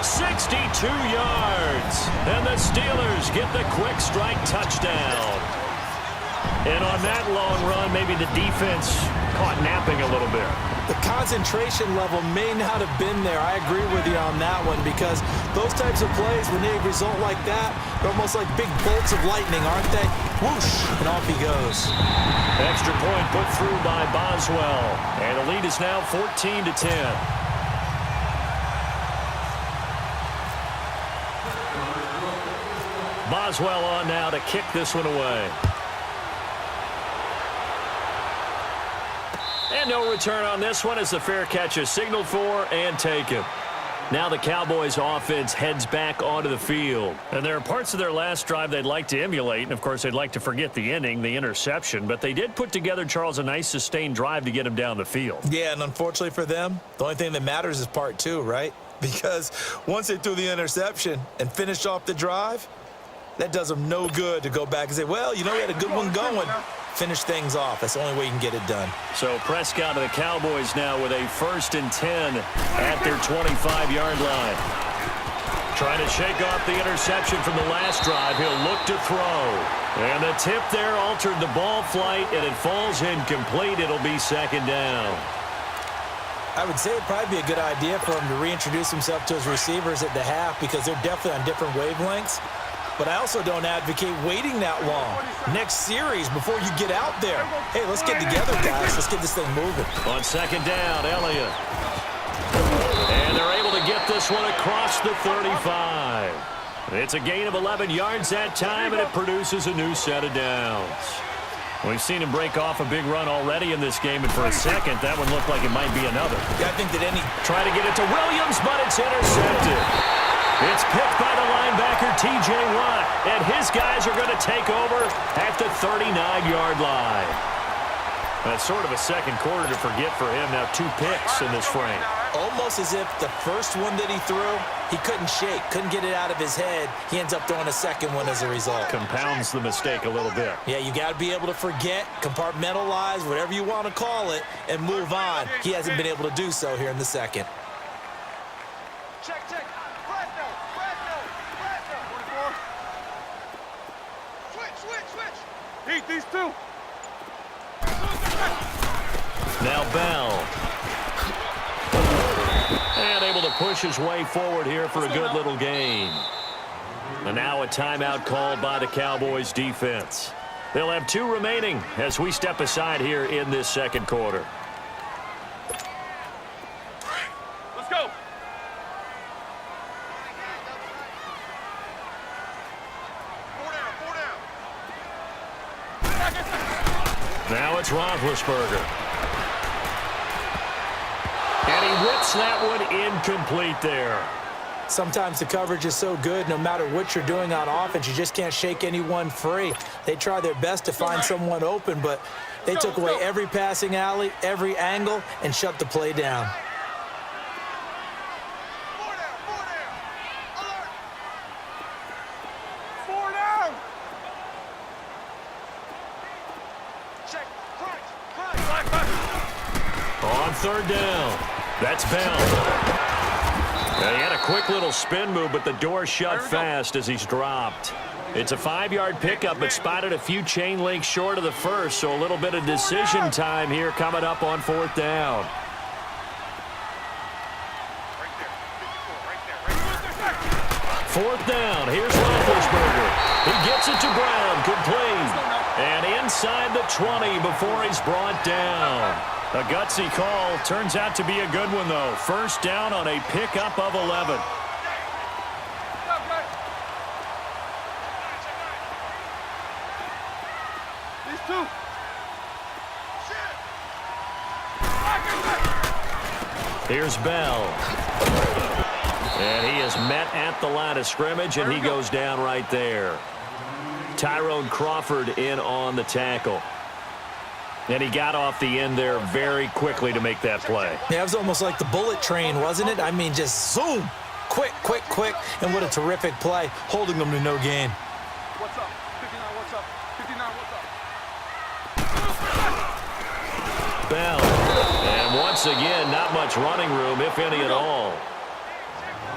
62 yards. And the Steelers get the quick strike touchdown. And on that long run, maybe the defense caught napping a little bit. The concentration level may not have been there. I agree with you on that one, because those types of plays, when they result like that, they're almost like big bolts of lightning, aren't they? Whoosh, and off he goes. Extra point put through by Boswell. And the lead is now 14-10. Boswell on now to kick this one away. And no return on this one as the fair catch is signaled for and taken. Now the Cowboys offense heads back onto the field. And there are parts of their last drive they'd like to emulate. And, of course, they'd like to forget the inning, the interception. But they did put together, Charles, a nice sustained drive to get him down the field. Yeah, and unfortunately for them, the only thing that matters is part two, right? Because once they threw the interception and finished off the drive, that does them no good to go back and say, well, you know, we had a good one going. Finish things off. That's the only way you can get it done. So Prescott of the Cowboys now with a 1st and 10 at their 25-yard line. Trying to shake off the interception from the last drive. He'll look to throw. And the tip there altered the ball flight, and it falls incomplete. It'll be 2nd down. I would say it'd probably be a good idea for him to reintroduce himself to his receivers at the half, because they're definitely on different wavelengths. But I also don't advocate waiting that long. Next series, before you get out there. Hey, let's get together, guys. Let's get this thing moving. On 2nd down, Elliott. And they're able to get this one across the 35. It's a gain of 11 yards that time, and it produces a new set of downs. We've seen him break off a big run already in this game, and for a second, that one looked like it might be another. Yeah, I think that Try to get it to Williams, but it's intercepted. It's picked by the linebacker, T.J. Watt, and his guys are going to take over at the 39-yard line. That's sort of a second quarter to forget for him. Now 2 picks in this frame. Almost as if the first one that he threw, he couldn't shake, couldn't get it out of his head. He ends up throwing a second one as a result. Compounds the mistake a little bit. Yeah, you got to be able to forget, compartmentalize, whatever you want to call it, and move on. He hasn't been able to do so here in the second. Check. Switch. Heat these two. Now Bell. And able to push his way forward here for a good little gain. And now a timeout called by the Cowboys defense. They'll have 2 remaining as we step aside here in this second quarter. Let's go. Now it's Roethlisberger. And he whips that one incomplete there. Sometimes the coverage is so good, no matter what you're doing on offense, you just can't shake anyone free. They try their best to find someone open, but they took away every passing alley, every angle, and shut the play down. On 3rd down, that's Bell. He had a quick little spin move, but the door shut fast as he's dropped. It's a 5-yard pickup, but spotted a few chain links short of the first, so a little bit of decision time here coming up on 4th down. Fourth down, here's Roethlisberger. He gets it to Brown, complete. And inside the 20 before he's brought down. A gutsy call. Turns out to be a good one, though. 1st down on a pickup of 11. These 2. Here's Bell. And he is met at the line of scrimmage, and he goes down right there. Tyrone Crawford in on the tackle. And he got off the end there very quickly to make that play. Yeah, it was almost like the bullet train, wasn't it? I mean, just zoom. Quick. And what a terrific play, holding them to no gain. What's up? 59, what's up? 59, what's up? Bell. And once again, not much running room, if any at all.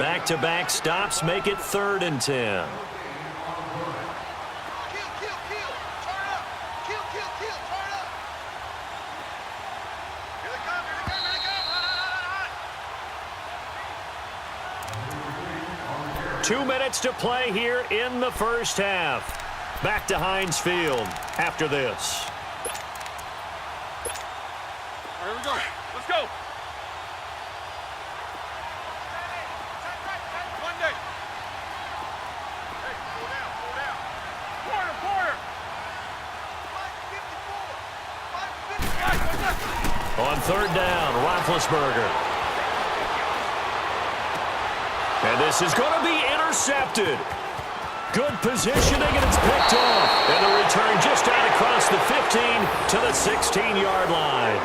Back-to-back stops make it 3rd and 10. Two minutes to play here in the first half. Back to Heinz Field after this. Here we go. Let's go. Monday. Hey, slow down, slow down. Quarter. 5:54. On 3rd down, Roethlisberger. And this is going to be intercepted. Good positioning, and it's picked off. And the return just out across the 15 to the 16-yard line.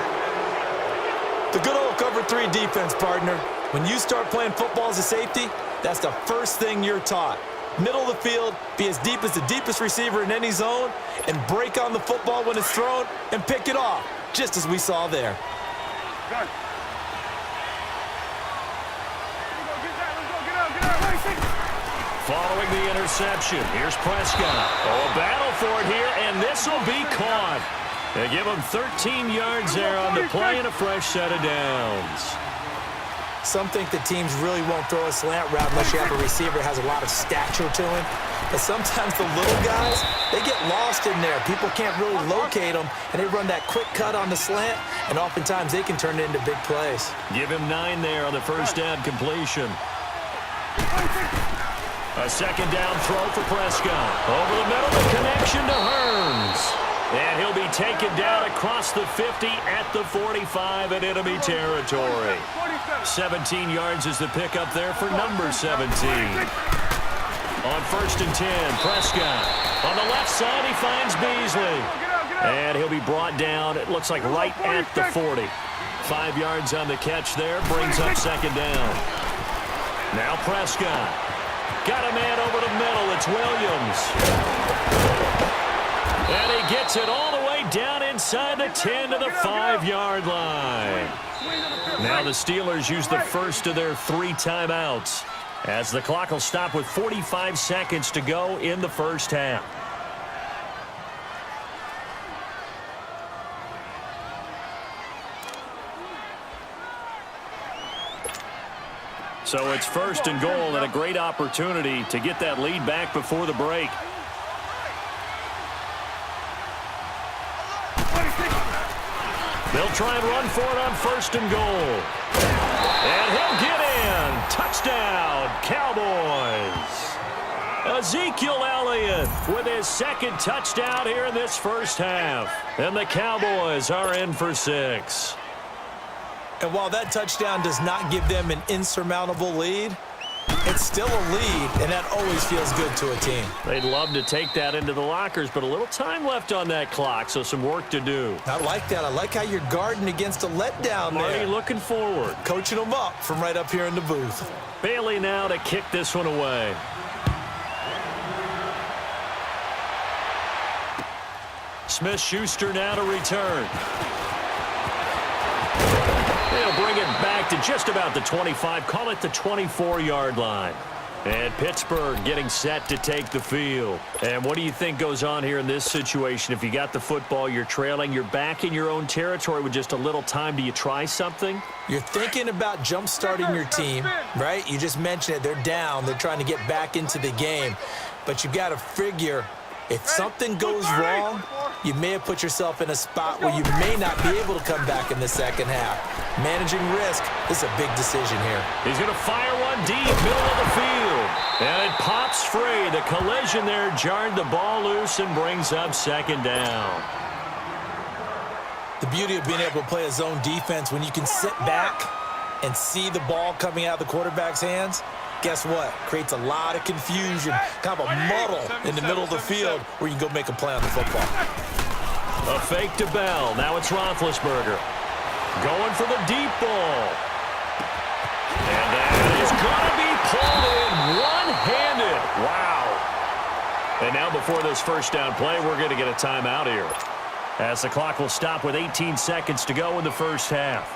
The good old cover 3 defense, partner. When you start playing football as a safety, that's the first thing you're taught. Middle of the field, be as deep as the deepest receiver in any zone, and break on the football when it's thrown and pick it off, just as we saw there. Done. Following the interception, here's Prescott. Oh, a battle for it here, and this will be caught. They give him 13 yards there on the play and a fresh set of downs. Some think that teams really won't throw a slant route unless you have a receiver that has a lot of stature to him. But sometimes the little guys, they get lost in there. People can't really locate them, and they run that quick cut on the slant, and oftentimes they can turn it into big plays. Give him 9 there on the first down completion. A 2nd down throw for Prescott. Over the middle, the connection to Hearns. And he'll be taken down across the 50 at the 45 in enemy territory. 17 yards is the pickup there for number 17. On 1st and 10, Prescott. On the left side, he finds Beasley. And he'll be brought down, it looks like right at the 40. 5 yards on the catch there, brings up 2nd down. Now Prescott. Got a man over the middle. It's Williams. And he gets it all the way down inside the 10 to the 5-yard line. Now the Steelers use the first of their 3 timeouts as the clock will stop with 45 seconds to go in the first half. So it's 1st and goal, and a great opportunity to get that lead back before the break. They'll try and run for it on 1st and goal. And he'll get in. Touchdown, Cowboys. Ezekiel Elliott with his 2nd touchdown here in this first half. And the Cowboys are in for 6. And while that touchdown does not give them an insurmountable lead, it's still a lead, and that always feels good to a team. They'd love to take that into the lockers, but a little time left on that clock, so some work to do. I like that. I like how you're guarding against a letdown there. Already looking forward. Coaching them up from right up here in the booth. Bailey now to kick this one away. Smith-Schuster now to return. They'll bring it back to just about the 25, call it the 24-yard line. And Pittsburgh getting set to take the field. And what do you think goes on here in this situation? If you got the football, you're trailing, you're back in your own territory with just a little time. Do you try something? You're thinking about jump-starting your team, right? You just mentioned it. They're down. They're trying to get back into the game. But you've got to figure, if something goes wrong, you may have put yourself in a spot where you may not be able to come back in the second half. Managing risk is a big decision here. He's going to fire one deep, middle of the field. And it pops free. The collision there jarred the ball loose and brings up 2nd down. The beauty of being able to play a zone defense when you can sit back and see the ball coming out of the quarterback's hands, guess what? Creates a lot of confusion, kind of a muddle in the middle of the field where you can go make a play on the football. A fake to Bell. Now it's Roethlisberger. Going for the deep ball. And that is going to be pulled in one-handed. Wow. And now before this first down play, we're going to get a timeout here, as the clock will stop with 18 seconds to go in the first half.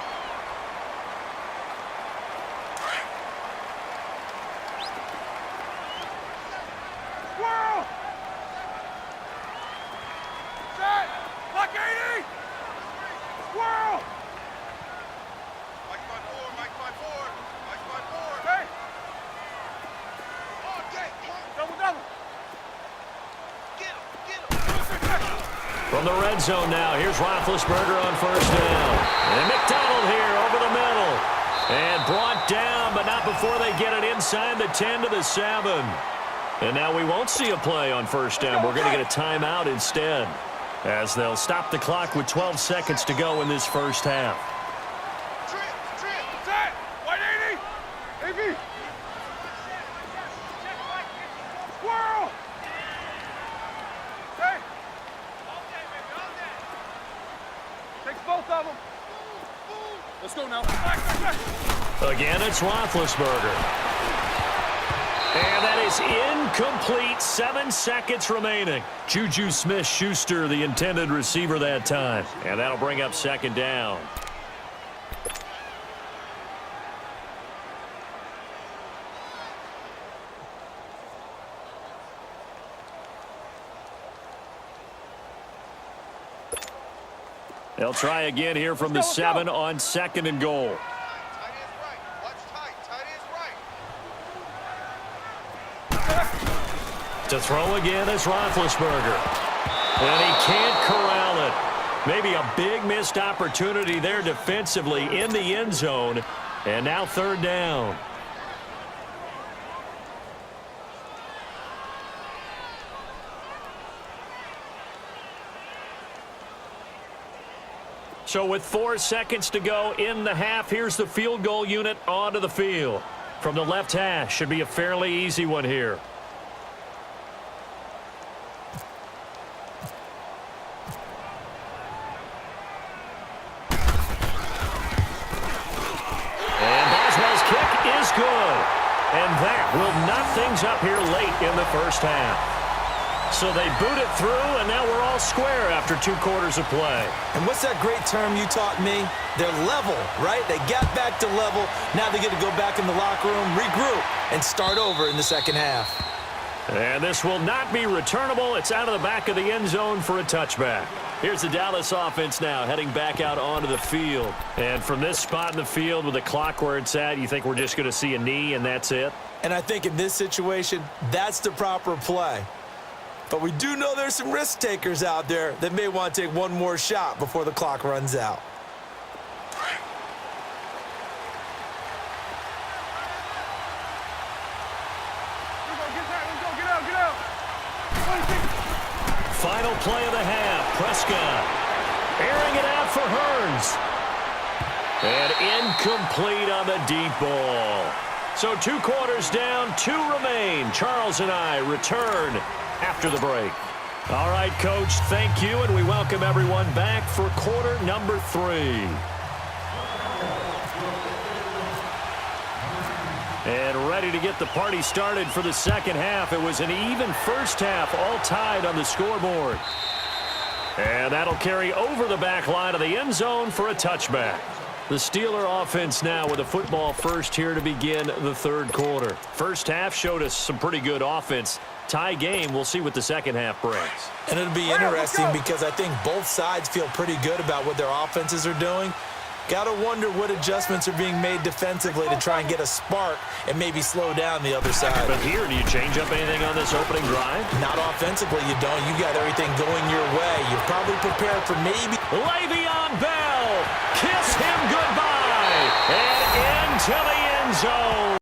From the red zone now, here's Roethlisberger on first down. And McDonald here over the middle. And brought down, but not before they get it inside the 10 to the 7. And now we won't see a play on first down. We're going to get a timeout instead, as they'll stop the clock with 12 seconds to go in this first half. Set. White 80. AB. Squirrel. Hey. Takes both of them. Let's go now. Back. Again, it's Roethlisberger. And that is incomplete. 7 seconds remaining. Juju Smith-Schuster, the intended receiver that time. And that'll bring up second down. They'll try again here from the 7 on second and goal. To throw again is Roethlisberger. And he can't corral it. Maybe a big missed opportunity there defensively in the end zone. And now third down. So with 4 seconds to go in the half, here's the field goal unit onto the field. From the left hash, should be a fairly easy one here. Good. And that will knock things up here late in the first half. So they boot it through, and now we're all square after 2 quarters of play. And what's that great term you taught me? They're level, right? They got back to level. Now they get to go back in the locker room, regroup, and start over in the second half. And this will not be returnable. It's out of the back of the end zone for a touchback. Here's the Dallas offense now heading back out onto the field. And from this spot in the field with the clock where it's at, you think we're just going to see a knee and that's it? And I think in this situation, that's the proper play. But we do know there's some risk takers out there that may want to take one more shot before the clock runs out. Final play of the half. Prescott airing it out for Hearns. And incomplete on the deep ball. So 2 quarters down, 2 remain. Charles and I return after the break. All right, Coach, thank you, and we welcome everyone back for quarter number 3. And ready to get the party started for the second half. It was an even first half, all tied on the scoreboard. And that'll carry over the back line of the end zone for a touchback. The Steeler offense now with a football first here to begin the third quarter. First half showed us some pretty good offense. Tie game, we'll see what the second half brings. And it'll be interesting because I think both sides feel pretty good about what their offenses are doing. Got to wonder what adjustments are being made defensively to try and get a spark and maybe slow down the other side. But here, do you change up anything on this opening drive? Not offensively, you don't. You got everything going your way. You're probably prepared for maybe. Le'Veon Bell, kiss him goodbye, and into the end zone.